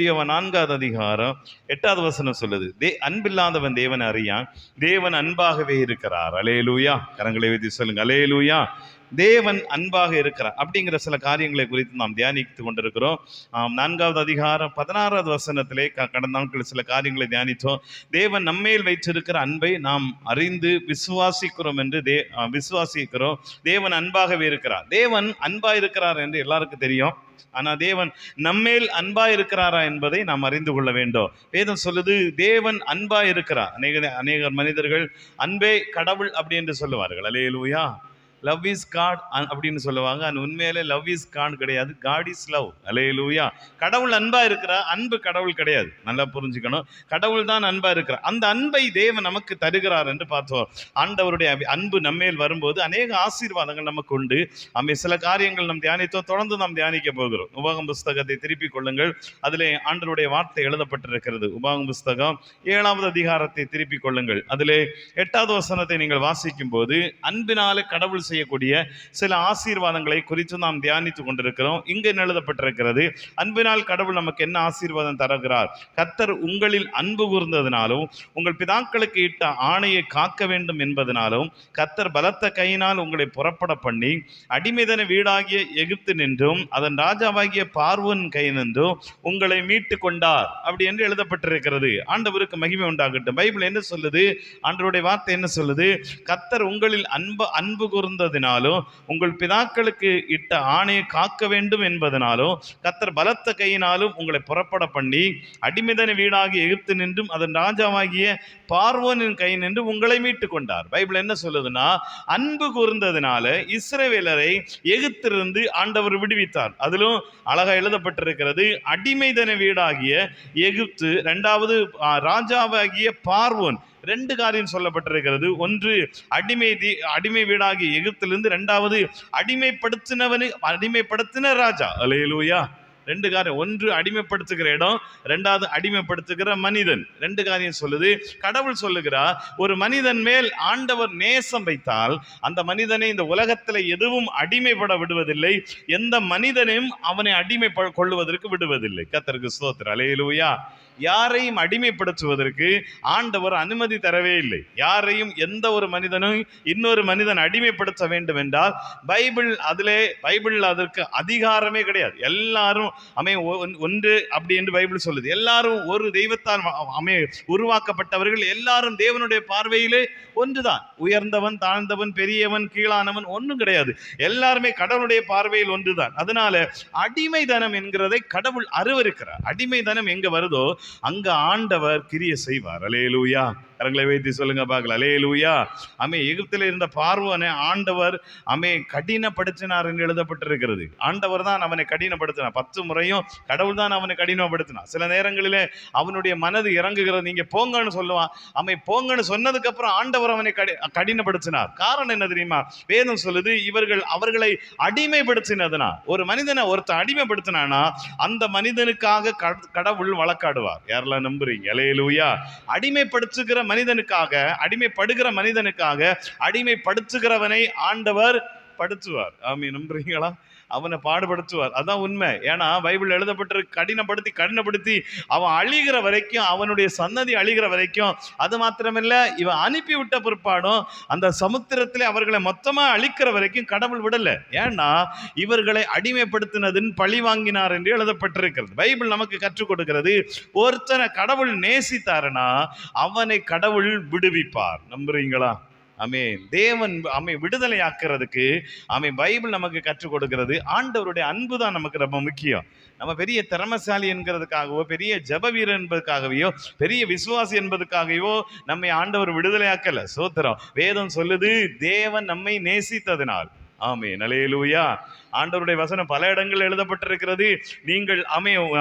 4வது அதிகாரம் 8வது வசனம் சொல்லுது, அன்பில்லாதவன் தேவன் அறியான், தேவன் அன்பாகவே இருக்கிறார். அல்லேலூயா. கரங்களை வைத்து சொல்லுங்க, அல்லேலூயா. தேவன் அன்பாக இருக்கிறார் அப்படிங்கிற சில காரியங்களை குறித்து நாம் தியானித்து கொண்டிருக்கிறோம். 4வது அதிகாரம் 16வது வசனத்திலே கடந்த நாட்கள் சில காரியங்களை தியானித்தோம். தேவன் நம்மேல் வைத்திருக்கிற அன்பை நாம் அறிந்து விசுவாசிக்கிறோம் என்று விசுவாசிக்கிறோம். தேவன் அன்பாகவே இருக்கிறார். தேவன் அன்பா இருக்கிறார் என்று எல்லாருக்கும் தெரியும். ஆனா தேவன் நம்மேல் அன்பா இருக்கிறாரா என்பதை நாம் அறிந்து கொள்ள வேண்டும். வேதம் சொல்லுது தேவன் அன்பா இருக்கிறார். அநேக மனிதர்கள் அன்பே கடவுள் அப்படி என்று சொல்லுவார்கள். அல்லேலூயா. லவ் இஸ் காட் அப்படின்னு சொல்லுவாங்க. அது உண்மையிலே லவ் இஸ் காட் கிடையாது, காட் இஸ் லவ். அல்லேலூயா. கடவுள் அன்பா இருக்கிறார், அன்பு கடவுள் கிடையாது. நல்லா புரிஞ்சுக்கணும். கடவுள் தான் அன்பா இருக்கிறார். அந்த அன்பை தேவன் நமக்கு தருகிறார் என்று பார்த்தோம். ஆண்டவருடைய அன்பு நம்மேல் வரும்போது அநேக ஆசீர்வாதங்கள் நமக்கு உண்டு. சில காரியங்கள் நாம் தியானித்தோம், தொடர்ந்து நாம் தியானிக்க போகிறோம். உபாகம புஸ்தகத்தை திருப்பிக் கொள்ளுங்கள். அதிலே ஆண்டவருடைய வார்த்தை எழுதப்பட்டிருக்கிறது. உபாகம புஸ்தகம் 7வது அதிகாரத்தை திருப்பிக் கொள்ளுங்கள். அதிலே 8வது வசனத்தை நீங்கள் வாசிக்கும் போது அன்பினாலே கடவுள் செய்யக்கூடிய சில ஆசீர்வாதங்களை குறித்து நாம் தியானித்துக் கொண்டிருக்கிறோம். இங்கு எழுதப்பட்டிருக்கிறது, அன்பினால் கடவுள் நமக்கு என்ன ஆசீர்வாதம் தருகிறார். கர்த்தர் உங்களில் அன்பு கூர்ந்ததினாலும் உங்கள் பிதாக்களுக்கு இட்ட ஆணையை காக்க வேண்டும் என்பதனாலும் கர்த்தர் பலத்த கையினால் உங்களை புறப்பட பண்ணி அடிமைதன வீடாகிய எகிப்து நின்றும் அதன் ராஜாவாகிய பார்வோன் கை நின்றும் உங்களை மீட்டு கொண்டார் அப்படி என்று எழுதப்பட்டிருக்கிறது. ஆண்டவருக்கு மகிமை உண்டாகட்டும். பைபிள் என்ன சொல்லுது? ஆண்டவருடைய வார்த்தை என்ன சொல்லுது? கர்த்தர் உங்களில் அன்பு கூர்ந்ததினாலும் உங்கள் பிதாக்களுக்கு இட்ட ஆணையை காக்க வேண்டும் என்பதனாலும் கர்த்தர் பலத்த கையினாலும் உங்களை புறப்பட பண்ணி அடிமைதன வீடாகிய எகிப்து நின்றும் அதன் ராஜாவாகிய பார்வோனின் கை நின்று உங்களை மீட்டு கொண்டார். பைபிள் என்ன சொல்லுதுன்னா, அன்பு கூர்ந்ததினால இஸ்ரவேலரை எகிப்திலிருந்து ஆண்டவர் விடுவித்தார். அதிலும் அழகா எழுதப்பட்டிருக்கிறது, அடிமைதன வீடாகிய எகிப்து, 2வது ராஜாவாகிய பார்வோன். 2 காரியம் சொல்லப்பட்டிருக்கிறது. ஒன்று அடிமை வீடாகிய எகிப்திலிருந்து, 2வது அடிமைப்படுத்தின ராஜா. அல்லேலூயா. 2 காரியம். ஒன்று அடிமைப்படுத்துகிற இடம், 2வது அடிமைப்படுத்துகிற மனிதன். 2 காரியம் சொல்லுது. கடவுள் சொல்லுகிறார், ஒரு மனிதன் மேல் ஆண்டவர் நேசம் வைத்தால் அந்த மனிதனை இந்த உலகத்தில் எதுவும் அடிமைப்பட விடுவதில்லை, எந்த மனிதனையும் அவனை அடிமை கொள்ளுவதற்கு விடுவதில்லை. கர்த்தருக்கு ஸ்தோத்திரம். அல்லேலூயா. யாரையும் அடிமைப்படுத்துவதற்கு ஆண்டவர் அனுமதி தரவே இல்லை. யாரையும் எந்த ஒரு மனிதனும் இன்னொரு மனிதன் அடிமைப்படுத்த வேண்டும் என்றால் பைபிள் அதற்கு அதிகாரமே கிடையாது. எல்லாரும் ஒன்று அப்படி என்று பைபிள் சொல்லுது. எல்லாரும் ஒரு தெய்வத்தால் உருவாக்கப்பட்டவர்கள். எல்லாரும் தேவனுடைய பார்வையிலே ஒன்றுதான். உயர்ந்தவன், தாழ்ந்தவன், பெரியவன், கீழானவன் ஒன்றும் கிடையாது. எல்லாருமே கடவுளுடைய பார்வையில் ஒன்றுதான். அதனால அடிமைதனம் என்கிறதை கடவுள் அருவருக்கிறார். அடிமைதனம் எங்க வருதோ அங்க ஆண்டவர் கிரிய செய்வார். அல்லேலூயா. கரங்களை வைத்து சொல்லுங்க பார்க்கலாம். அல்லேலூயா. எகிப்தில் இருந்த பார்வோனை ஆண்டவர் கடினப்படுத்தினார் என்று எழுதப்பட்டிருக்கிறது. ஆண்டவர் தான் அவனை கடினப்படுத்தினார். 10 முறையும் கடவுள் தான் அவனை கடினப்படுத்தினார். சில நேரங்களிலே அவனுடைய மனது இறங்குகிறது. நீங்க போங்கன்னு சொல்லுவான். போங்கன்னு சொன்னதுக்கு அப்புறம் ஆண்டவர் அவனை கடினப்படுத்தினார். காரணம் என்ன தெரியுமா? வேதம் சொல்லுது, அவர்களை அடிமைப்படுத்தினதுனா, ஒரு மனிதனை ஒருத்தர் அடிமைப்படுத்தினானா அந்த மனிதனுக்காக கடவுள் வழக்காடுவார். யாரெல்லாம் நம்புறீங்க? அல்லேலூயா. அடிமைப்படுத்துகிற மனிதனுக்காக, அடிமைப்படுகிற மனிதனுக்காக அடிமைப்படுத்துகிறவனை ஆண்டவர் படுத்துவார். நம்புறீங்களா? அவனை பாடுபடுத்துவார். அதான் உண்மை. ஏன்னா பைபிள் எழுதப்பட்டிருக்கு, கடினப்படுத்தி அவன் அழிகிற வரைக்கும், அவனுடைய சன்னதி அழிகிற வரைக்கும். அது மாத்திரமில்ல, இவன் அனுப்பிவிட்ட பிற்பாடும் அந்த சமுத்திரத்திலே அவர்களை மொத்தமா அழிக்கிற வரைக்கும் கடவுள் விடல. ஏன்னா இவர்களை அடிமைப்படுத்தினதின் பழி வாங்கினார் என்று எழுதப்பட்டிருக்கிறது. பைபிள் நமக்கு கற்றுக் கொடுக்கிறது, ஒருத்தனை கடவுள் நேசித்தாருன்னா அவனை கடவுள் விடுவிப்பார். நம்புறீங்களா? தேவன் விடுதலை ஆக்குறதுக்கு பைபிள் நமக்கு கற்றுக் கொடுக்கிறது. ஆண்டவருடைய அன்பு தான் நமக்கு ரொம்ப முக்கியம். நம்ம பெரிய திறமசாலி என்கிறதுக்காகவோ, பெரிய ஜப வீரர் என்பதற்காகவோ, பெரிய விசுவாசி என்பதற்காகவோ நம்மை ஆண்டவர் விடுதலை ஆக்கல. சோத்திரம். வேதம் சொல்லுது, தேவன் நம்மை நேசித்ததினால். அல்லேலூயா. ஆண்டவருடைய வசனம் பல இடங்கள் எழுதப்பட்டிருக்கிறது. நீங்கள்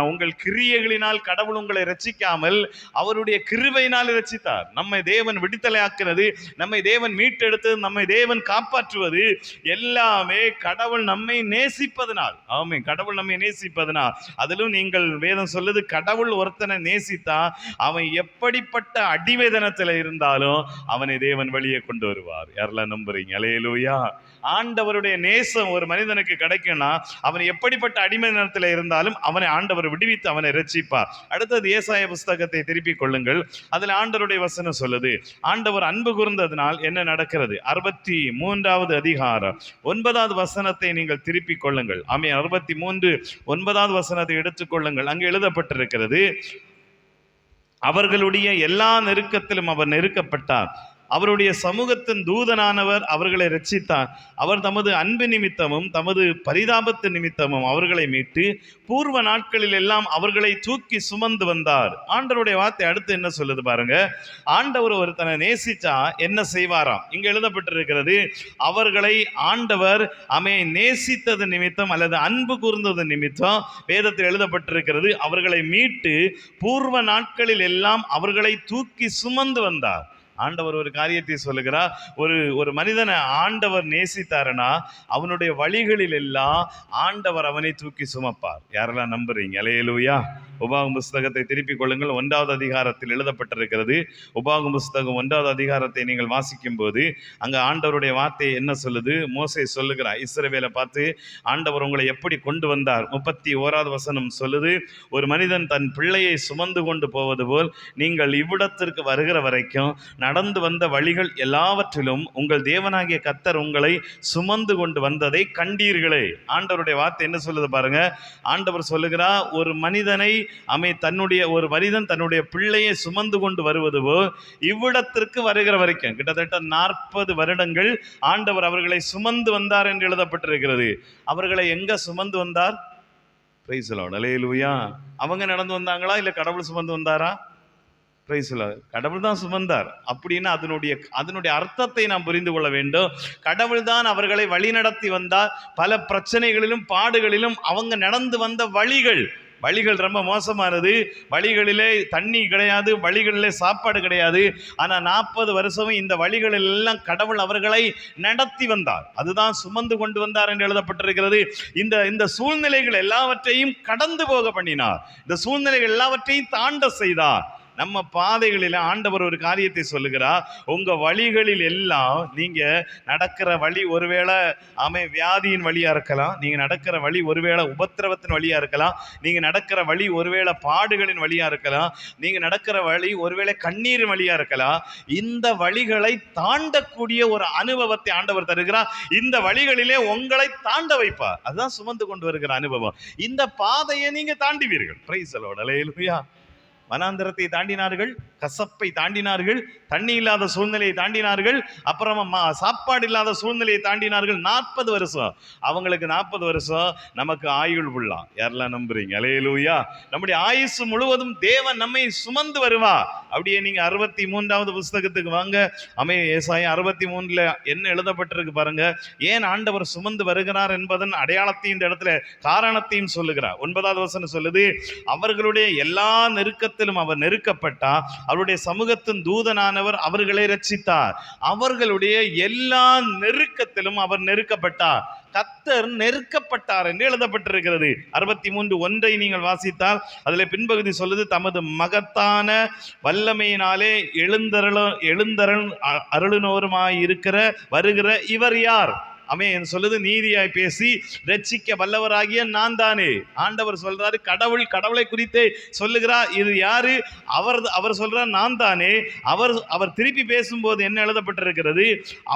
உங்கள் கிரியைகளினால் கடவுள் உங்களை ரட்சிக்காமல் அவருடைய கிருபையினால் ரட்சித்தார். நம்மை தேவன் விடுதலையாக்குறது, நம்மை தேவன் மீட்டெடுத்தது, நம்மை தேவன் காப்பாற்றுவது எல்லாமே கடவுள் நம்மை நேசிப்பதனால். கடவுள் நம்மை நேசிப்பதனால். அதிலும் நீங்கள் வேதம் சொல்லுது, கடவுள் ஒருத்தனை நேசித்தா அவன் எப்படிப்பட்ட அடிமைதனத்தில் இருந்தாலும் அவனை தேவன் வெளியே கொண்டு வருவார். யாரெல்லாம் நம்புறீங்க? அல்லேலூயா. ஆண்டவருடைய நேசம் ஒரு மனிதனுக்கு கிடைக்கும்னா அவன் எப்படிப்பட்ட அடிமை நிலத்தில் இருந்தாலும் அவனை ஆண்டவர் விடுவித்து அவனை ரட்சிப்பார். அடுத்தது ஏசாயா புஸ்தகத்தை திருப்பிக் கொள்ளுங்கள். அதுல ஆண்டவருடைய வசனம் சொல்லுது, ஆண்டவர் அன்பு கூர்ந்ததினால் என்ன நடக்கிறது. 63வது அதிகாரம் 9வது வசனத்தை நீங்கள் திருப்பிக் கொள்ளுங்கள். ஆமென். 63:9 வசனத்தை எடுத்துக்கொள்ளுங்கள். அங்கு எழுதப்பட்டிருக்கிறது, அவர்களுடைய எல்லா நெருக்கத்திலும் அவர் நெருக்கப்பட்டார், அவருடைய சமூகத்தின் தூதனானவர் அவர்களை ரட்சித்தார், அவர் தமது அன்பு நிமித்தமும் தமது பரிதாபத்து நிமித்தமும் அவர்களை மீட்டு பூர்வ நாட்களில் எல்லாம் அவர்களை தூக்கி சுமந்து வந்தார். ஆண்டவருடைய வார்த்தை அடுத்து என்ன சொல்லுது பாருங்க. ஆண்டவர் ஒருத்தனை நேசிச்சா என்ன செய்வாராம். இங்க எழுதப்பட்டிருக்கிறது, அவர்களை ஆண்டவர் நேசித்தது நிமித்தம் அல்லது அன்பு கூர்ந்தது நிமித்தம் வேதத்தில் எழுதப்பட்டிருக்கிறது, அவர்களை மீட்டு பூர்வ நாட்களில் எல்லாம் அவர்களை தூக்கி சுமந்து வந்தார். ஆண்டவர் ஒரு காரியத்தை சொல்லுகிறார், ஒரு மனிதனை ஆண்டவர் நேசித்தாருன்னா அவனுடைய வழிகளில் எல்லாம் ஆண்டவர் அவனை தூக்கி சுமப்பார். யாரெல்லாம் நம்புறீங்க? அல்லேலூயா. உபாகம புஸ்தகத்தை திருப்பிக் கொள்ளுங்கள். 1வது அதிகாரத்தில் எழுதப்பட்டிருக்கிறது. உபாகம புஸ்தகம் 1வது அதிகாரத்தை நீங்கள் வாசிக்கும் போது அங்க ஆண்டவருடைய வார்த்தை என்ன சொல்லுது. மோசே சொல்லுகிறார், இஸ்ரவேலை பார்த்து ஆண்டவர் உங்களை எப்படி கொண்டு வந்தார். 31வது வசனம் சொல்லுது, ஒரு மனிதன் தன் பிள்ளையை சுமந்து கொண்டு போவது போல் நீங்கள் இவ்விடத்திற்கு வருகிற வரைக்கும் நடந்து வந்த வழிகள் எல்லாவற்றிலும் உங்கள் தேவனாகிய கர்த்தர் உங்களை சுமந்து கொண்டு வந்ததை கண்டீர்களே. ஆண்டவருடைய வார்த்தை என்ன சொல்லுது பாருங்க. ஆண்டவர் சொல்லுகிறார், ஒரு மனிதனை ஒரு மனிதன் தன்னுடைய பிள்ளையை சுமந்து கொண்டு வருவது போல் இவ்விடத்திற்கு வருகிற வரைக்கும் கிட்டத்தட்ட 40 வருடங்கள் ஆண்டவர் அவர்களை சுமந்து வந்தார் என்று எழுதப்பட்டிருக்கிறது. அவர்களை எங்க சுமந்து வந்தார்? Praise the lord. அல்லேலூயா. அவங்க நடந்து வந்தாங்களா இல்ல கடவுள் சுமந்து வந்தாரா? கடவுள் தான் சுமந்தார். அப்படின்னா அதனுடைய அர்த்தத்தை நாம் புரிந்து கொள்ள வேண்டும். கடவுள் தான் அவர்களை வழி நடத்தி வந்தார். பல பிரச்சனைகளிலும் பாடுகளிலும் அவங்க நடந்து வந்த வழிகள் ரொம்ப மோசமானது. வழிகளிலே தண்ணி கிடையாது, வழிகளிலே சாப்பாடு கிடையாது. ஆனா 40 வருஷமும் இந்த வழிகளில் எல்லாம் கடவுள் அவர்களை நடத்தி வந்தார். அதுதான் சுமந்து கொண்டு வந்தார் என்று எழுதப்பட்டிருக்கிறது. இந்த சூழ்நிலைகள் எல்லாவற்றையும் கடந்து போக பண்ணினார். இந்த சூழ்நிலைகள் எல்லாவற்றையும் தாண்ட செய்தார். நம்ம பாதைகளில் ஆண்டவர் ஒரு காரியத்தை சொல்லுகிறார், உங்க வழிகளில் எல்லாம் நீங்க நடக்கிற வழி ஒருவேளை வியாதியின் வழியா இருக்கலாம், நீங்க நடக்கிற வழி ஒருவேளை உபத்திரவத்தின் வழியா இருக்கலாம், நீங்க நடக்கிற வழி ஒருவேளை பாடுகளின் வழியா இருக்கலாம், நீங்க நடக்கிற வழி ஒருவேளை கண்ணீரின் வழியா இருக்கலாம். இந்த வழிகளை தாண்டக்கூடிய ஒரு அனுபவத்தை ஆண்டவர் தருகிறார். இந்த வழிகளிலே உங்களை தாண்ட வைப்பார். அதுதான் சுமந்து கொண்டு வருகிற அனுபவம். இந்த பாதையை நீங்க தாண்டுவீர்கள். Price the lord. அல்லேலூயா. வனாந்தரத்தை தாண்டினார்கள், கசப்பை தாண்டினார்கள், தண்ணி இல்லாத சூழ்நிலையை தாண்டினார்கள், அப்புறமா சாப்பாடு இல்லாத சூழ்நிலையை தாண்டினார்கள். 40 வருஷம். அவங்களுக்கு 40 வருஷம், நமக்கு ஆயுள் புள்ளா. யாரெல்லாம் நம்புறீங்க? அல்லேலூயா. நம்முடைய ஆயுசு முழுவதும் தேவன் நம்மை சுமந்து வருவா. அப்படியே நீங்க 63வது புஸ்தகத்துக்கு வாங்க. ஏசாயா 63ல என்ன எழுதப்பட்டிருக்கு பாருங்க. ஏன் ஆண்டவர் சுமந்து வருகிறார் என்பதன் அடையாளத்தையும் இந்த இடத்துல காரணத்தையும் சொல்லுகிறார். 9வது வசனம் சொல்லுது, அவர்களுடைய எல்லா நெருக்கத்திலும் அவர் நெருக்கப்பட்டார், அவருடைய சமூகத்தின் தூதனானவர் அவர்களை ரட்சித்தார். அவர்களுடைய எல்லா நெருக்கத்திலும் அவர் நெருக்கப்பட்டார். கர்த்தர் நெருக்கப்பட்டார் என்று எழுதப்பட்டிருக்கிறது. 63:1 நீங்கள் வாசித்தால் அதில் பின்பகுதி சொல்லுது, தமது மகத்தான வல்லமையினாலே எழுந்தருள் அருளினோருமாய் வருகிற இவர் யார்? சொல்லுது, நீதியாய் பேசி ரட்சிக்க வல்லவராகிய நான் தானே. ஆண்டவர் சொல்றாரு, கடவுளை குறித்து சொல்லுகிறார். இது யாரு? அவர் சொல்றார், நான் தானே. அவர் திருப்பி பேசும்போது என்ன எழுதப்பட்டிருக்கிறது?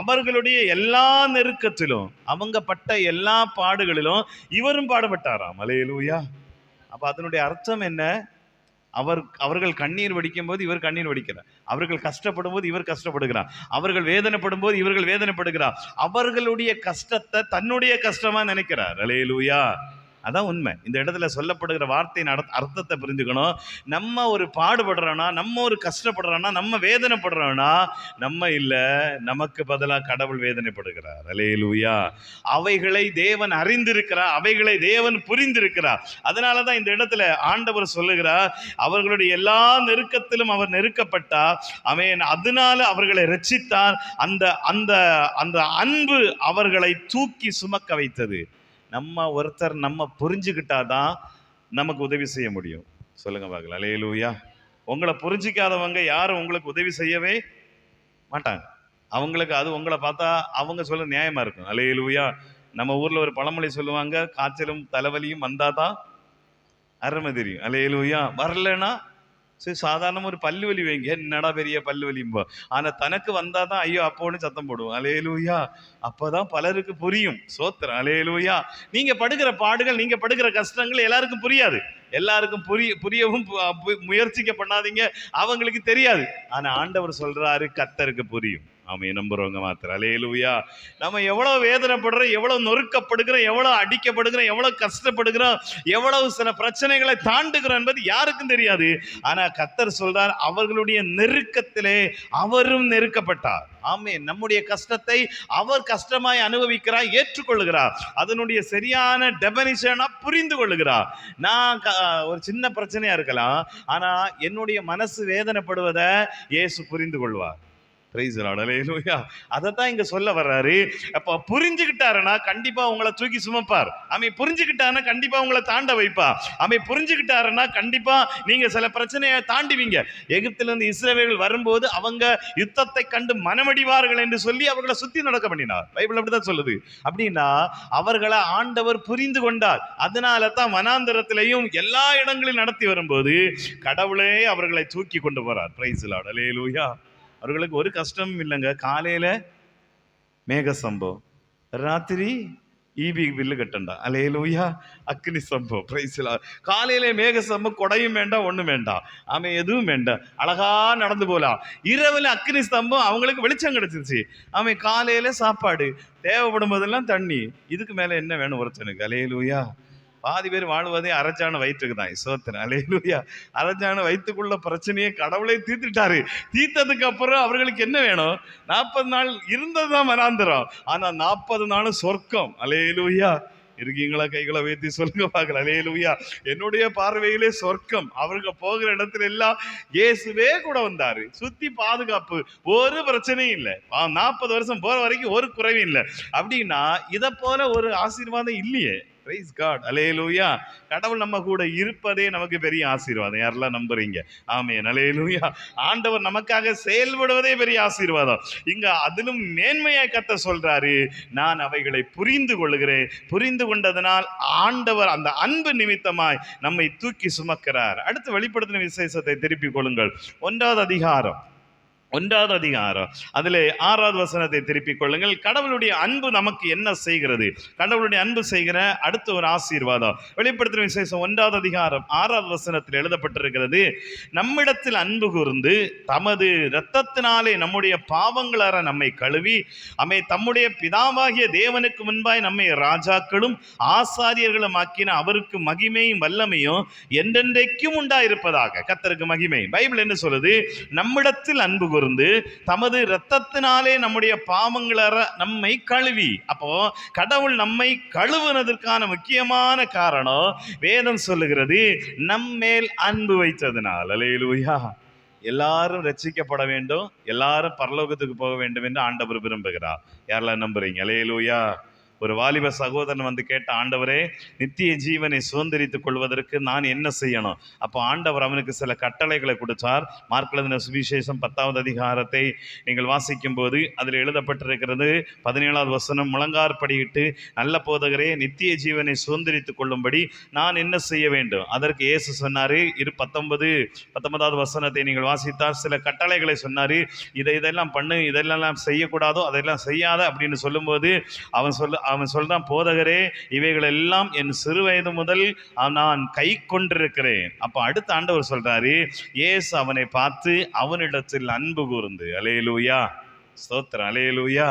அவர்களுடைய எல்லா நெருக்கத்திலும், அவங்க பட்ட எல்லா பாடுகளிலும் இவரும் பாடுபட்டாராம். அல்லேலூயா. அப்ப அதனுடைய அர்த்தம் என்ன? அவர்கள் கண்ணீர் வடிக்கும் போது இவர் கண்ணீர் வடிக்கிறார், அவர்கள் கஷ்டப்படும் போது இவர் கஷ்டப்படுகிறார், அவர்கள் வேதனைப்படும் போது இவர்கள் வேதனைப்படுகிறார். அவர்களுடைய கஷ்டத்தை தன்னுடைய கஷ்டமா நினைக்கிறார். அல்லேலூயா. அதான் உண்மை. இந்த இடத்துல சொல்லப்படுகிற வார்த்தையின் அர்த்தத்தை புரிஞ்சுக்கணும். நம்ம ஒரு பாடுபடுறோம்னா, நம்ம ஒரு கஷ்டப்படுறோம்னா, நம்ம வேதனைப்படுறோம்னா, நம்ம இல்லை, நமக்கு பதிலாக கடவுள் வேதனைப்படுகிறார். அல்லேலூயா. அவைகளை தேவன் அறிந்திருக்கிறார், அவைகளை தேவன் புரிந்திருக்கிறார். அதனால தான் இந்த இடத்துல ஆண்டவர் சொல்லுகிறார், அவர்களுடைய எல்லா நெருக்கத்திலும் அவர் நெருக்கப்பட்டார், அதனால அவர்களை ரட்சித்தார். அந்த அன்பு அவர்களை தூக்கி சுமக்க வைத்தது. நம்ம புரிஞ்சுக்கிட்டாதான் நமக்கு உதவி செய்ய முடியும். சொல்லுங்க பார்க்கலாம். அல்லேலூயா. உங்களை புரிஞ்சிக்காதவங்க யாரும் உங்களுக்கு உதவி செய்யவே மாட்டாங்க. அவங்களுக்கு அது உங்களை பார்த்தா அவங்க சொல்ல நியாயமா இருக்கும். அல்லேலூயா. நம்ம ஊர்ல ஒரு பழமொழி சொல்லுவாங்க, காய்ச்சலும் தலைவலியும் வந்தாதான் அருமை தெரியும். அல்லேலூயா. வரலன்னா சரி சாதாரண ஒரு பல்லு வலி வைங்க, என்னடா பெரிய பல்லு வலிம்போ. ஆனா தனக்கு வந்தாதான் ஐயோ அப்போன்னு சத்தம் போடுவோம். அல்லேலூயா. அப்பதான் பலருக்கு புரியும். சோத்திரம். அல்லேலூயா. நீங்க படுகிற பாடுகள், நீங்க படுகிற கஷ்டங்கள் எல்லாருக்கும் புரியாது. எல்லாருக்கும் புரியவும் முயற்சிக்க பண்ணாதீங்க, அவங்களுக்கு தெரியாது. ஆனா ஆண்டவர் சொல்றாரு, கர்த்தருக்கு புரியும். ஆமென். நம்புறவங்க மாத்திரம். அல்லேலூயா. நம்ம எவ்வளவு வேதனைப்படுறோம், எவ்வளவு நொறுக்கப்படுகிறோம், எவ்வளவு அடிக்கப்படுகிறோம், எவ்வளவு கஷ்டப்படுகிறோம், எவ்வளவு சில பிரச்சனைகளை தாண்டுகிறோம் என்பது யாருக்கும் தெரியாது. ஆனா கர்த்தர் சொல்றார், அவர்களுடைய நெருக்கத்திலே அவரும் நெருக்கப்பட்டார். ஆமென். நம்முடைய கஷ்டத்தை அவர் கஷ்டமாய் அனுபவிக்கிறார், ஏற்றுக்கொள்ளுகிறார். அதனுடைய சரியான டெபனிஷனா புரிந்து கொள்ளுகிறார். நான் ஒரு சின்ன பிரச்சனையா இருக்கலாம், ஆனா என்னுடைய மனசு வேதனைப்படுவதை இயேசு புரிந்து கொள்வார். அதைத்தான் இங்க சொல்ல வர்றாரு. அப்ப புரிஞ்சுக்கிட்டாருன்னா கண்டிப்பா உங்களை தூக்கி சுமப்பார். அவன் புரிஞ்சுக்கிட்டாருன்னா கண்டிப்பா உங்களை தாண்ட வைப்பா. அவன் புரிஞ்சுக்கிட்டாருன்னா கண்டிப்பா நீங்க சில பிரச்சனையை தாண்டுவீங்க. எகிப்திலிருந்து இஸ்ரவேல் வரும்போது அவங்க யுத்தத்தை கண்டு மனமடிவார்கள் என்று சொல்லி அவர்களை சுத்தி நடக்க பண்ணினார். பைபிள் அப்படிதான் சொல்லுது. அப்படின்னா அவர்களை ஆண்டவர் புரிந்து கொண்டார். அதனால தான் வனாந்தரத்திலையும் எல்லா இடங்களிலும் நடத்தி வரும்போது கடவுளே அவர்களை தூக்கி கொண்டு போறார். Praise the lord. அல்லேலூயா. அவர்களுக்கு ஒரு கஷ்டமும் இல்லைங்க. காலையில மேக சம்பவம், ராத்திரி ஈபி பில்லு கட்டண்டா. அல்லேலூயா. அக்னி சம்பவம். Price the Lord. காலையில மேக சம்பவம், கொடையும் வேண்டாம், ஒண்ணும் வேண்டாம், அவன் எதுவும் வேண்டாம், அழகா நடந்து போலாம். இரவுல அக்னி ஸ்தம்பம், அவங்களுக்கு வெளிச்சம் கிடைச்சிருச்சு. அவன் காலையில சாப்பாடு, தேவைப்படும் போதெல்லாம் தண்ணி. இதுக்கு மேல என்ன வேணும் ஒருத்தனுக்கு? அல்லேலூயா. பாதி பேர் வாழ்வதே அரைச்சான வயிற்றுக்கு தான். சோத்திரம். அல்லேலூயா. அரைச்சான வயிற்றுக்குள்ள பிரச்சனையை கடவுளை தீர்த்துட்டாரு. தீர்த்ததுக்கு அப்புறம் அவர்களுக்கு என்ன வேணும்? 40 நாள் இருந்ததுதான் வனாந்தரம், ஆனா 40 நாளும் சொர்க்கம். அல்லேலூயா. இருக்கீங்களா? கைகளை வைத்து சொல்லுங்க பார்க்கலாம். அல்லேலூயா. என்னுடைய பார்வையிலே சொர்க்கம். அவருக்கு போகிற இடத்துல எல்லாம் இயேசுவே கூட வந்தாரு. சுத்தி பாதுகாப்பு, ஒரு பிரச்சனையும் இல்லை. 40 வருஷம் போற வரைக்கும் ஒரு குறைவும் இல்லை. அப்படின்னா இதை போல ஒரு ஆசீர்வாதம் இல்லையே. Praise God. அல்லேலூயா. கடவுள் நம்ம கூட இருப்பதே நமக்கு பெரிய ஆசீர்வாதம். யாரெல்லாம் நம்புறீங்க? ஆமென். அல்லேலூயா. ஆண்டவர் நமக்காக செயல்படுவதே பெரிய ஆசீர்வாதம். இங்க அதிலும் மேன்மையாய் கர்த்தர் சொல்றாரு, நான் அவைகளை புரிந்து கொள்கிறேன். புரிந்து கொண்டதனால் ஆண்டவர் அந்த அன்பு நிமித்தமாய் நம்மை தூக்கி சுமக்கிறார். அடுத்து வெளிப்படுத்தின விசேஷத்தை திருப்பிக் கொள்ளுங்கள். 1வது அதிகாரம் அதிலே 6வது வசனத்தை திருப்பிக் கொள்ளுங்கள். கடவுளுடைய அன்பு நமக்கு என்ன செய்கிறது? கடவுளுடைய அன்பு செய்கிற அடுத்த ஒரு ஆசீர்வாதம். வெளிப்படுத்தின விசேஷம் 1வது அதிகாரம் 6வது வசனத்தில் எழுதப்பட்டிருக்கிறது, நம்மிடத்தில் அன்பு கூர்ந்து தமது இரத்தத்தினாலே நம்முடைய பாவங்களற நம்மை கழுவி தம்முடைய பிதாவாகிய தேவனுக்கு முன்பாய் நம்மை ராஜாக்களும் ஆசாரியர்களும் ஆக்கின அவருக்கு மகிமையும் வல்லமையும் என்றென்றைக்கும் உண்டாயிருப்பதாக. கர்த்தருக்கு மகிமை. பைபிள் என்ன சொல்லுது? நம்மிடத்தில் அன்பு கூர்ந்து தமது இரத்தத்தினாலே நம்முடைய பாவங்களற நம்மை கழுவி. அப்போ கடவுள் நம்மை கழுவுனதற்கான முக்கியமான காரணம் வேதம் சொல்லுகிறது, நம்மேல் அன்பு வைத்ததனால். அல்லேலூயா. எல்லாரும் ரட்சிக்கப்பட வேண்டும், எல்லாரும் பரலோகத்துக்கு போக வேண்டும் என்று ஆண்டவர் விரும்புகிறார். யாரெல்லாம் நம்புறீங்க? அல்லேலூயா. ஒரு வாலிப சகோதரன் வந்து கேட்ட, ஆண்டவரே நித்திய ஜீவனை சுதந்திரித்துக் கொள்வதற்கு நான் என்ன செய்யணும்? அப்போ ஆண்டவர் அவனுக்கு சில கட்டளைகளை கொடுத்தார். மார்க் எழுதின சுவிசேஷம் 10வது அதிகாரத்தை நீங்கள் வாசிக்கும் போது அதில் எழுதப்பட்டிருக்கிறது 17வது வசனம், முழங்கார்படியிட்டு நல்ல போதகரே நித்திய ஜீவனை சுதந்திரித்துக் கொள்ளும்படி நான் என்ன செய்ய வேண்டும்? அதற்கு இயேசு சொன்னாரு, 19வது வசனத்தை நீங்கள் வாசித்தார், சில கட்டளைகளை சொன்னாரு. இதெல்லாம் பண்ணு, இதெல்லாம் செய்யக்கூடாதோ அதெல்லாம் செய்யாத அப்படின்னு சொல்லும்போது அவன் சொல்றான், போதகரே இவைகள் எல்லாம் என் சிறு வயது முதல் நான் கை கொண்டிருக்கிறேன். அப்ப அடுத்த ஆண்டவர் சொல்றாரு, இயேசு அவனை பார்த்து அவனிடத்தில் அன்பு கூர்ந்து. அல்லேலூயா. ஸ்தோத்திரம். அல்லேலூயா.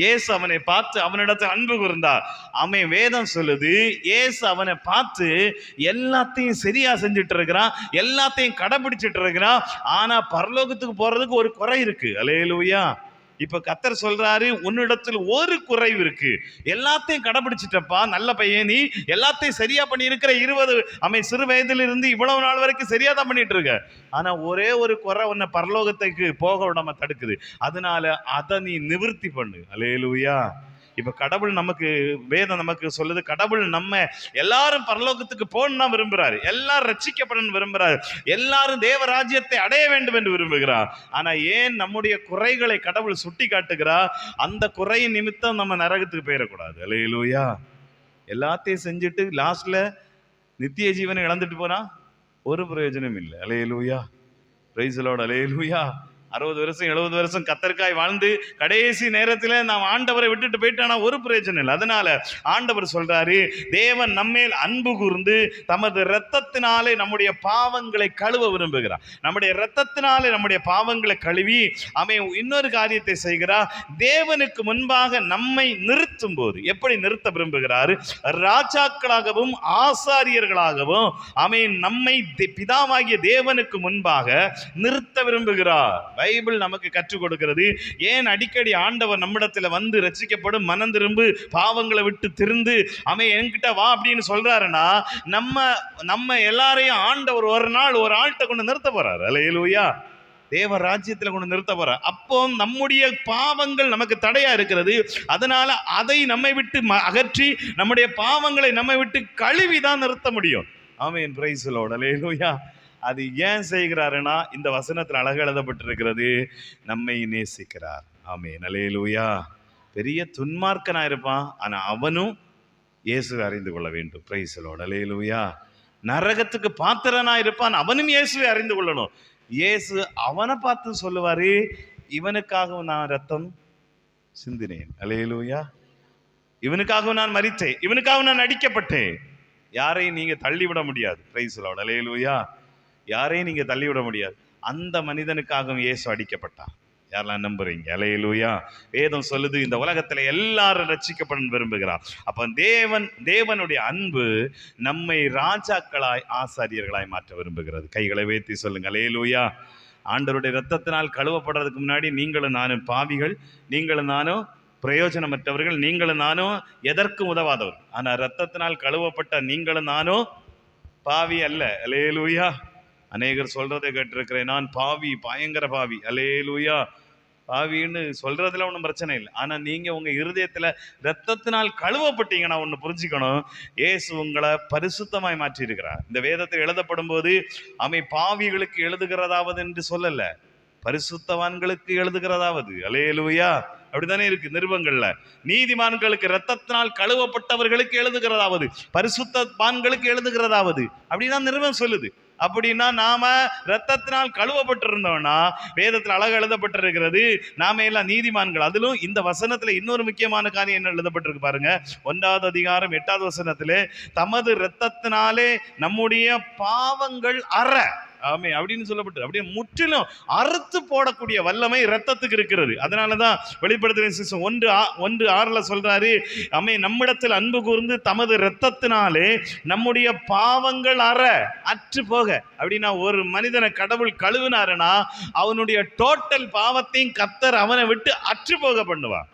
இயேசு அவனை பார்த்து அவனிடத்தில் அன்பு கூர்ந்தார். அவன் வேதம் சொல்லுது, இயேசு அவனை பார்த்து எல்லாத்தையும் சரியா செஞ்சுட்டு இருக்கிறான், எல்லாத்தையும் கடைபிடிச்சிட்டு இருக்கிறான். ஆனா பரலோகத்துக்கு போறதுக்கு ஒரு குறை இருக்கு. அல்லேலூயா. இப்ப கர்த்தர் சொல்றாரு, உன்னிடத்தில் ஒரு குறைவு இருக்கு, எல்லாத்தையும் கடைபிடிச்சிட்டப்பா, நல்ல பையன், நீ எல்லாத்தையும் சரியா பண்ணி இருக்கிற. 20 சிறு வயதில் இருந்து இவ்வளவு நாள் வரைக்கும் சரியா தான் பண்ணிட்டு இருக்க. ஆனா ஒரே ஒரு குறை உன்னை பரலோகத்துக்கு போக விடாம தடுக்குது. அதனால அதை நீ நிவர்த்தி பண்ணு. அல்லேலூயா. இப்ப கடவுள் நமக்கு, வேதம் நமக்கு சொல்லுது, கடவுள் நம்ம எல்லாரும் பரலோகத்துக்கு போகணும்னா விரும்புறாரு, எல்லாரும் ரட்சிக்கப்படணும் விரும்புறாரு, எல்லாரும் தேவ ராஜ்யத்தை அடைய வேண்டும் என்று விரும்புகிறார். ஆனா ஏன் நம்முடைய குறைகளை கடவுள் சுட்டி காட்டுகிறார்? அந்த குறையின் நிமித்தம் நம்ம நரகத்துக்கு போயிடக்கூடாது. அல்லேலூயா. எல்லாத்தையும் செஞ்சுட்டு லாஸ்ட்ல நித்திய ஜீவனை இழந்துட்டு போனா ஒரு பிரயோஜனம் இல்லை. அல்லேலூயா. Price the lord. அல்லேலூயா. 60 வருஷம் 70 வருஷம் கத்தர்க்காய் வாழ்ந்து கடைசி நேரத்தில் நாம் ஆண்டவரை விட்டுட்டு போயிட்டானா ஒரு பிரயோஜனம் இல்லை. அதனால ஆண்டவர் சொல்றாரு, தேவன் நம்மேல் அன்பு கூர்ந்து தமது இரத்தத்தினாலே நம்முடைய பாவங்களை கழுவ விரும்புகிறார். நம்முடைய இரத்தத்தினாலே நம்முடைய பாவங்களை கழுவி அவன் இன்னொரு காரியத்தை செய்கிறார். தேவனுக்கு முன்பாக நம்மை நிறுத்தும் போது எப்படி நிறுத்த விரும்புகிறார்? ராஜாக்களாகவும் ஆசாரியர்களாகவும் அவன் நம்மை பிதாவாகிய தேவனுக்கு முன்பாக நிறுத்த விரும்புகிறார். பைபிள் நமக்கு கற்றுக் கொடுக்கிறது. ஏன் அடிக்கடி ஆண்டவர் நம்மிடத்துல வந்து ரட்சிக்கப்படும், மனம் திரும்பு, பாவங்களை விட்டு திருந்து அவன் என்கிட்ட வா அப்படின்னு சொல்றாருன்னா, நம்ம எல்லாரையும் ஆண்டவர் ஒரு நாள் ஒரு ஆள்கிட்ட கொண்டு நிறுத்த போறாரு. அல்லேலூயா. தேவ ராஜ்யத்தில் கொண்டு நிறுத்த போறார். அப்போ நம்முடைய பாவங்கள் நமக்கு தடையா இருக்கிறது. அதனால அதை நம்மை விட்டு அகற்றி நம்முடைய பாவங்களை நம்மை விட்டு கழுவி தான் நிறுத்த முடியும். Amen. Praise the lord. Alleluia. அது ஏன் செய்கிறாருன்னா, இந்த வசனத்தில் அழகாக எழுதப்பட்டிருக்கிறது, நம்மை நேசிக்கிறார். ஆமென். அல்லேலூயா. பெரிய துன்மார்க்கனா இருப்பான், ஆனா அவனும் இயேசுவை அறிந்து கொள்ள வேண்டும். Praise the lord. அல்லேலூயா. நரகத்துக்கு பாத்திரனா இருப்பான், அவனும் இயேசுவை அறிந்து கொள்ளணும். இயேசு அவனை பார்த்து சொல்லுவாரு, இவனுக்காகவும் நான் ரத்தம் சிந்தினேன். அல்லேலூயா. இவனுக்காகவும் நான் மரித்தேன், இவனுக்காகவும் நான் அடிக்கப்பட்டேன். யாரையும் நீங்க தள்ளிவிட முடியாது. Praise the lord. அல்லேலூயா. யாரையும் நீங்க தள்ளிவிட முடியாது. அந்த மனிதனுக்காகவும் இயேசு அடிக்கப்பட்டார். யாரெல்லாம் நம்புறீங்க? அல்லேலூயா. வேதம் சொல்லுது, இந்த உலகத்துல எல்லாரும் ரட்சிக்கப்பட விரும்புகிறார். அப்ப தேவனுடைய அன்பு நம்மை ராஜாக்களாய் ஆசாரியர்களாய் மாற்ற விரும்புகிறது. கைகளை உயர்த்தி சொல்லுங்க அல்லேலூயா. ஆண்டவருடைய இரத்தத்தினால் கழுவப்படுறதுக்கு முன்னாடி நீங்களும் நானும் பாவிகள், நீங்களும் நானும் பிரயோஜனமற்றவர்கள், நீங்களும் நானும் எதற்கும் உதவாதவர். ஆனா இரத்தத்தினால் கழுவப்பட்ட நீங்களும் நானும் பாவி அல்ல. அல்லேலூயா. அநேகர் சொல்றதை கேட்டிருக்கிறேன், நான் பாவி, பயங்கர பாவி. அல்லேலூயா. பாவின்னு சொல்றதுல ஒன்றும் பிரச்சனை இல்லை. ஆனா நீங்க உங்க இருதயத்துல இரத்தத்தினால் கழுவப்பட்டீங்கன்னா ஒன்று புரிஞ்சுக்கணும், இயேசு உங்களை பரிசுத்தமாய் மாற்றி இருக்கிறார். இந்த வேதத்தில் எழுதப்படும் போது அவை பாவிகளுக்கு எழுதுகிறதாவது என்று சொல்லல, பரிசுத்தவான்களுக்கு எழுதுகிறதாவது. அல்லேலூயா. அப்படித்தானே இருக்கு நிருபங்கள்ல. நீதிமான்களுக்கு இரத்தத்தினால் கழுவப்பட்டவர்களுக்கு எழுதுகிறதாவது, பரிசுத்தவான்களுக்கு எழுதுகிறதாவது, அப்படிதான் நிருபம் சொல்லுது. அப்படின்னா நாம இரத்தத்தினால் கழுவப்பட்டிருந்தோம்னா வேதத்தில் அழகு எழுதப்பட்டிருக்கிறது, நாம எல்லாம் நீதிமான்கள். அதிலும் இந்த வசனத்துல இன்னொரு முக்கியமான காரியம் என்ன எழுதப்பட்டிருக்கு பாருங்க. 1வது அதிகாரம் 8வது வசனத்திலே, தமது இரத்தத்தினாலே நம்முடைய பாவங்கள் அற, ஆமே அப்படின்னு சொல்லப்பட்டு, அப்படியே முற்றிலும் அறுத்து போடக்கூடிய வல்லமை இரத்தத்துக்கு இருக்கிறது. அதனாலதான் வெளிப்படுத்தின 1:6 சொல்றாரு, ஆமே நம்மிடத்தில் அன்பு கூர்ந்து தமது இரத்தத்தினாலே நம்முடைய பாவங்கள் அற்று போக. அப்படின்னா ஒரு மனிதனை கடவுள் கழுவினாருன்னா அவனுடைய டோட்டல் பாவத்தையும் கர்த்தர் அவனை விட்டு அற்று போக பண்ணுவான்.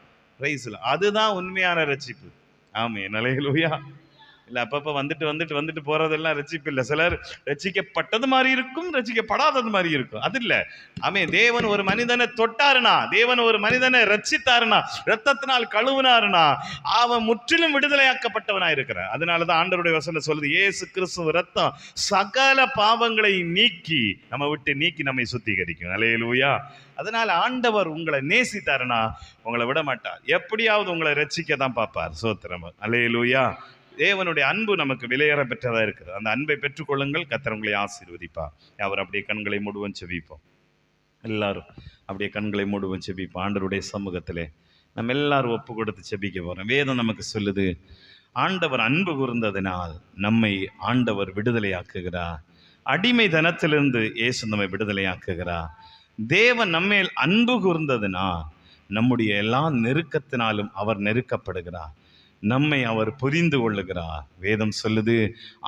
அதுதான் உண்மையான ரட்சிப்பு. ஆமே. அல்லேலூயா. இல்லை அப்பப்போ வந்துட்டு போறதெல்லாம் ரட்சிப்பு இல்லை. சிலர் ரட்சிக்கப்பட்டது மாதிரி இருக்கும், ரட்சிக்கப்படாதது மாதிரி இருக்கும். அது இல்லை. ஆமே. தேவன் ஒரு மனிதனை தொட்டாருனா, தேவன் ஒரு மனிதனை ரட்சித்தாருனா, இரத்தத்தினால் கழுவினாருனா அவன் முற்றிலும் விடுதலையாக்கப்பட்டவனா இருக்கிறான். அதனாலதான் ஆண்டவருடைய வசனம் சொல்லுது, இயேசு கிறிஸ்து ரத்தம் சகல பாவங்களை நம்ம விட்டு நம்மை சுத்திகரிக்கும். அல்லேலூயா. அதனால ஆண்டவர் உங்களை நேசித்தாருனா உங்களை விட மாட்டார், எப்படியாவது உங்களை ரட்சிக்க தான் பார்ப்பார். சோத்திரம். அல்லேலூயா. தேவனுடைய அன்பு நமக்கு விலையேற பெற்றதா இருக்குது. அந்த அன்பை பெற்றுக்கொள்ளுங்கள், கர்த்தர் உங்களை ஆசீர்வதிப்பார். அவர் அப்படியே கண்களை மூடுவோம், செபிப்போம். எல்லாரும் அப்படியே கண்களை மூடுவோம், செபிப்போம். ஆண்டவருடைய சமூகத்திலே நம்ம எல்லாரும் ஒப்பு கொடுத்து செபிக்க போறோம். வேதம் நமக்கு சொல்லுது, ஆண்டவர் அன்பு கூர்ந்ததினால் நம்மை ஆண்டவர் விடுதலையாக்குகிறார். அடிமை தனத்திலிருந்து இயேசு நம்மை விடுதலையாக்குகிறார். தேவன் நம்மேல் அன்பு கூர்ந்ததினால் நம்முடைய எல்லா நெருக்கத்தினாலும் அவர் நெருக்கப்படுகிறார். நம்மை அவர் புரிந்து கொள்ளுகிறார். வேதம் சொல்லுது,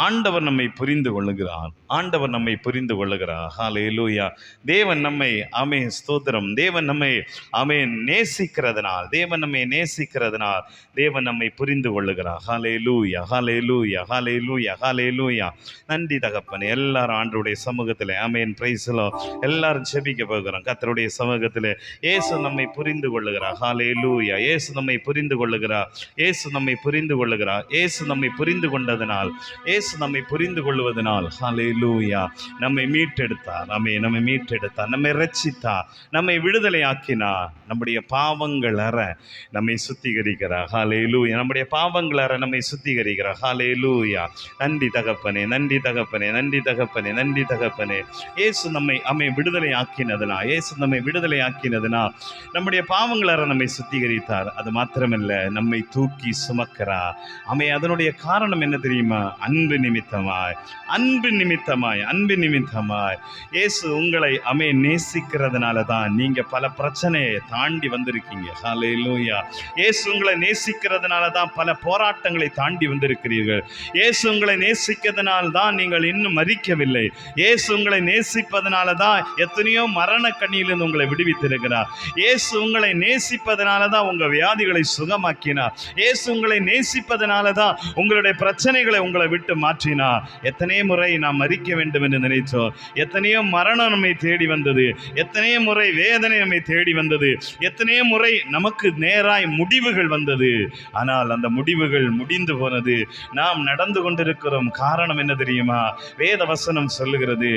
ஆண்டவர் நம்மை புரிந்து கொள்ளுகிறார். ஆண்டவர் நம்மை புரிந்து கொள்ளுகிறார். ஹல்லேலூயா. தேவன் நம்மை, ஆமென் ஸ்தோத்திரம், தேவன் நம்மை ஆமென் நேசிக்கிறதுனால், தேவன் நம்மை நேசிக்கிறதுனால் தேவன் நம்மை புரிந்து கொள்ளுகிறார். ஹல்லேலூயா, ஹல்லேலூயா, ஹல்லேலூயா, ஹல்லேலூயா. நன்றி தகப்பனே. எல்லாரும் ஆண்டவருடைய சமூகத்தில் ஆமென் பிரைஸ் தி லார்ட். எல்லாரும் ஜெபிக்க போகிறோம் கர்த்தருடைய சமூகத்தில். இயேசு நம்மை புரிந்து கொள்ளுகிறார். ஹல்லேலூயா. இயேசு நம்மை புரிந்து கொள்ளுகிறார். இயேசு நம்மை புரிந்து கொள்ளுகிறார். இயேசு நம்மை புரிந்து கொண்டதனால், இயேசு நம்மை புரிந்து கொள்வதனால் ஹல்லேலூயா நம்மை மீட்டெடுத்தார். நம்மை மீட்டெடுத்தார், நம்மை ரட்சித்தார், நம்மை விடுதலை ஆக்கினார். நம்முடைய பாவங்கள் அற நம்மை சுத்திகரிக்கிறார். ஹல்லேலூயா. நம்முடைய பாவங்கள் அற நம்மை சுத்திகரிக்கிறார். ஹல்லேலூயா. நன்றி தகப்பனே, நன்றி தகப்பனே, நன்றி தகப்பனே, நன்றி தகப்பனே. இயேசு நம்மை விடுதலை ஆக்கினதுனா, இயேசு நம்மை விடுதலை ஆக்கினதுனா நம்முடைய பாவங்கள் அற நம்மை சுத்திகரித்தார். அது மாத்திரமல்ல, நம்மை தூக்கி சுமக்கிறார். அதனுடைய காரணம் என்ன தெரியுமா? அன்பு நிமித்தமாய், அன்பு நிமித்தமாய், அன்பு நிமித்தமாய். இயேசு உங்களை நேசிக்கிறதுனால தான் நீங்க பல பிரச்சனையை தாண்டி வந்திருக்கீங்க. ஹல்லேலூயா. இயேசு உங்களை நேசிக்கிறதுனால தான் பல போராட்டங்களை தாண்டி வந்திருக்கிறீர்கள். இயேசு உங்களை நேசிக்கிறதுனால தான் நீங்கள் இன்னும் மரிக்கவில்லை. இயேசு உங்களை நேசிப்பதனால தான் எத்தனையோ மரண கண்ணியிலிருந்து உங்களை விடுவித்திருக்கிறார். இயேசு உங்களை நேசிப்பதனால தான் உங்கள் வியாதிகளை சுகமாக்கினார். இயேசு உங்களை நேசிப்பதனால தான் உங்களுடைய பிரச்சனைகளை உங்களை விட்டு மாற்றினார். எத்தனை முறை நாம் மரிக்க வேண்டும் என்று நினைத்தோம். எத்தனையோ மரணம் நம்மை தேடி வந்தது. எத்தனையோ முறை வேதனை நம்மை தேடி வந்தது. எத்தனையோ முறை நமக்கு நேராய் முடிவுகள் வந்தது. ஆனால் அந்த முடிவுகள் முடிந்து போனது. நாம் நடந்து கொண்டிருக்கிறோம். காரணம் என்ன தெரியுமா? வேத வசனம் சொல்லுகிறது,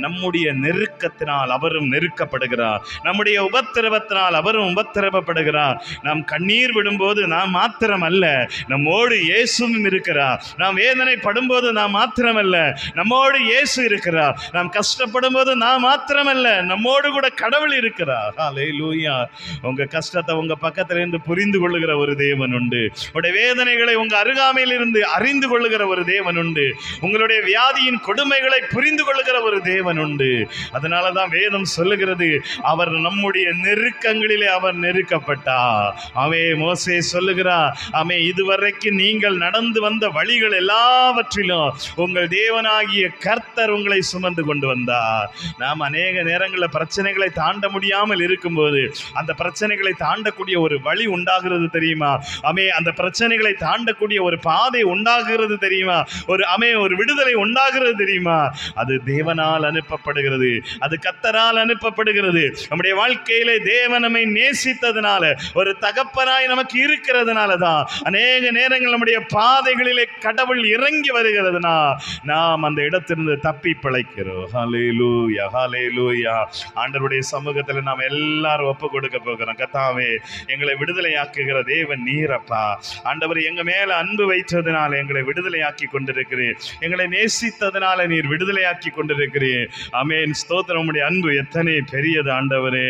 நம்முடைய நெருக்கத்தினால் அவரும் நெருக்கப்படுகிறார், நம்முடைய உபத்திரவத்தினால் அவரும் உபத்திரவப்படுகிறார். நாம் கண்ணீர் விடும்போது நாம் மாத்திரம் அல்ல, நம்மோடு இயேசுவும் இருக்கிறார். நாம் வேதனை படும்போது நாம் மாத்திரமல்ல, நம்மோடு இயேசு இருக்கிறார். நாம் கஷ்டப்படும் போது நாம் மாத்திரமல்ல, நம்மோடு கூட கடவுள் இருக்கிறார். ஹல்லேலூயா. உங்க கஷ்டத்தை உங்க பக்கத்துல இருந்து புரிந்து கொள்ளுகிற ஒரு தேவன் உண்டு. உங்களுடைய வேதனைகளை உங்க அருகாமையில் இருந்து அறிந்து கொள்ளுகிற ஒரு தேவன் உண்டு. உங்களுடைய வியாதியின் கொடுமைகளை புரிந்து கொள்ளுகிற ஒரு தேவன் உண்டு. அதனாலதான் வேதம் சொல்லுகிறது, அவர் நம்முடைய நெருக்கங்களிலே அவர் நெருக்கப்பட்டார். மோசே சொல்லுகிறார், இதுவரைக்கும் நீங்கள் நடந்து வந்த வழிகள் எல்லாவற்றிலும் உங்கள் தேவனாகிய கர்த்தர் உங்களை சுமந்து கொண்டு வந்தார். நாம் அநேக நேரங்களில் பிரச்சனைகளை தாண்ட முடியாமல் இருக்கும்போது அந்த பிரச்சனைகளை தாண்டக்கூடிய ஒரு வழி உண்டாகிறது தெரியுமா? அந்த பிரச்சனைகளை தாண்டக்கூடிய ஒரு பாதை உண்டாகிறது தெரியுமா? ஒரு விடுதலை உண்டாகிறது தெரியுமா? அது தேவனால் அனுப்பப்படுகிறது. அது கர்த்தரால் அனுப்பப்படுகிறது. நம்முடைய வாழ்க்கையிலே தேவன் நம்மை நேசித்ததனால, ஒரு தகப்பனாய் நமக்கு இருக்கிறதுனால தான் அநேக நேரங்கள் நம்முடைய பாதைகளிலே கடவுள் இறங்கி வருகிறதுனா நாம் அந்த இடத்திலிருந்து தப்பி பிழைக்கிறோம். ஹல்லேலூயா, ஹல்லேலூயா. ஆண்டவருடைய சமூகத்தில் நாம் எல்லாரும் ஒப்பு கொடுக்க போகிறோம். கர்த்தாவே, எங்களை விடுதலையாக்குகிற தேவன் நீரப்பா. ஆண்டவர், எங்க மேல அன்பு வைத்ததுனால எங்களை விடுதலையாக்கி கொண்டிருக்கிறேன். எங்களை நேசித்ததுனால நீர் விடுதலையாக்கி கொண்டிருக்கிறேன். ஆமென். ஸ்தோத்திரம். உம்முடைய அன்பு எத்தனை பெரியது ஆண்டவரே.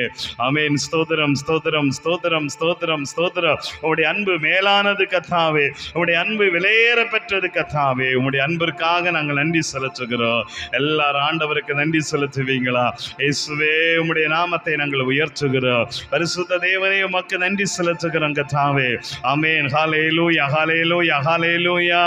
ஆமென். ஸ்தோத்திரம், ஸ்தோத்திரம், ஸ்தோத்திரம், ஸ்தோத்திரம், ஸ்தோத்திரம். உம்முடைய அன்பு மேலானது கர்த்தாவே. உம்முடைய அன்பு விலையேற பெற்றது கர்த்தாவே. உம்முடைய அன்பிற்காக நாங்கள் நன்றி செலுத்துகிறோம். எல்லாரும் ஆண்டவருக்கு நன்றி செலுத்துவீங்களா? இயேசுவே, உம்முடைய நாமத்தை நாங்கள் உயர்த்துகிறோம். பரிசுத்த தேவனே, உமக்கு நன்றி செலுத்துகிறோம் கர்த்தாவே. ஆமென். ஹல்லேலூயா, ஹல்லேலூயா, ஹல்லேலூயா.